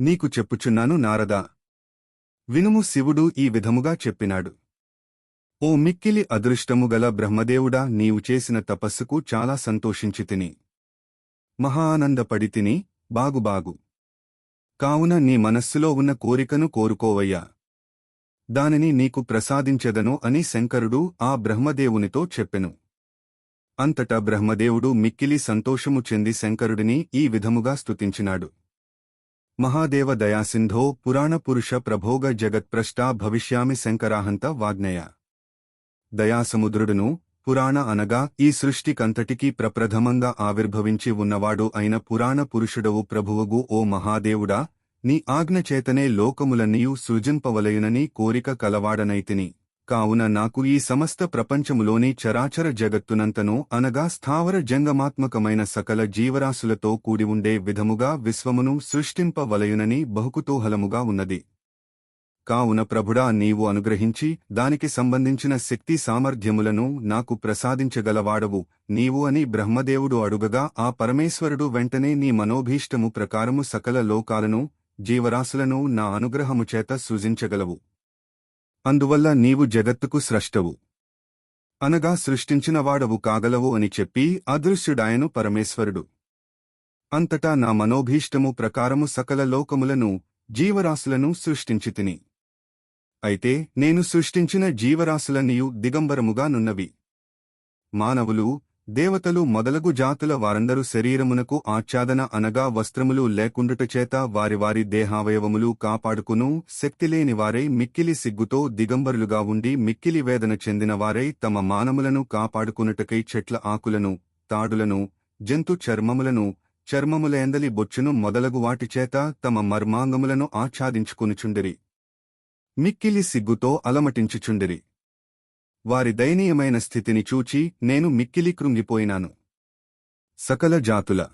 నీకు చెప్పుచున్నాను నారదా. వినుము, శివుడు ఈ విధముగా చెప్పినాడు. ఓ మిక్కిలి అదృష్టముగల బ్రహ్మదేవుడా, నీవు చేసిన తపస్సుకు చాలా సంతోషించితిని. మహా ఆనందపడితిని. బాగు. కావున నీ మనస్సులో ఉన్న కోరికను కోరుకోవయ్యా. దానిని నీకు ప్రసాదించెదను అని శంకరుడు ఆ బ్రహ్మదేవునితో చెప్పెను. అంతటా బ్రహ్మదేవుడు మిక్కిలి సంతోషము చెంది శంకరుడిని ఈ విధముగా స్తుతించినాడు. మహాదేవ దయాసింధో పురాణపురుష ప్రభోగ జగత్ప్రష్టా భవిష్యామి శంకరాహంత వాగ్నేయ. దయాసముద్రుడును, పురాణ అనగా ఈ సృష్టికంతటికీ ప్రప్రథమంగా ఆవిర్భవించి ఉన్నవాడు అయిన పురాణ పురుషుడవు ప్రభువగు ఓ మహాదేవుడా, నీ ఆజ్ఞచేతనే లోకములన్నీయు సృజింపవలయునని కోరిక కలవాడనైతిని. కావున నాకు ఈ సమస్త ప్రపంచములోని చరాచర జగత్తునంతను అనగా స్థావర జంగమాత్మకమైన సకల జీవరాశులతో కూడి ఉండే విధముగా విశ్వమును సృష్టింపవలయునని బహుకుతూహలముగా ఉన్నది. కావున ప్రభుడా, నీవు అనుగ్రహించి దానికి సంబంధించిన శక్తి సామర్థ్యములను నాకు ప్రసాదించగలవాడవు నీవు అని బ్రహ్మదేవుడు అడుగగా ఆ పరమేశ్వరుడు వెంటనే నీ మనోభీష్టము ప్రకారము సకల లోకాలను జీవరాశులను నా అనుగ్రహముచేత సృజించగలవు. అందువల్ల నీవు జగత్తుకు స్రష్టవు అనగా సృష్టించినవాడవు కాగలవు అని చెప్పి అదృశ్యుడాయను పరమేశ్వరుడు. అంతటా నా మనోభీష్టము ప్రకారము సకల లోకములను జీవరాశులను సృష్టించితిని. అయితే నేను సృష్టించిన జీవరాశులన్నీయు దిగంబరముగా నున్నవి. మానవులు, దేవతలు మొదలగు జాతుల వారందరూ శరీరమునకు ఆచ్ఛాదన అనగా వస్త్రములు లేకుండుటచేత వారి వారి దేహావయవములు కాపాడుకును శక్తిలేనివారై మిక్కిలి సిగ్గుతో దిగంబరులుగా ఉండి మిక్కిలి వేదన చెందినవారై తమ మానములను కాపాడుకునుటకై చెట్ల ఆకులను, తాడులను, జంతు చర్మములను, చర్మములయందలి బొచ్చును మొదలగు వాటిచేత తమ మర్మాంగములను ఆచ్ఛాదించుకునుచుండిరి. మిక్కిలి సిగ్గుతో అలమటించుచుండిరి. వారి దయనీయమైన స్థితిని చూచి నేను మిక్కిలి కృంగిపోయినాను. సకల జాతుల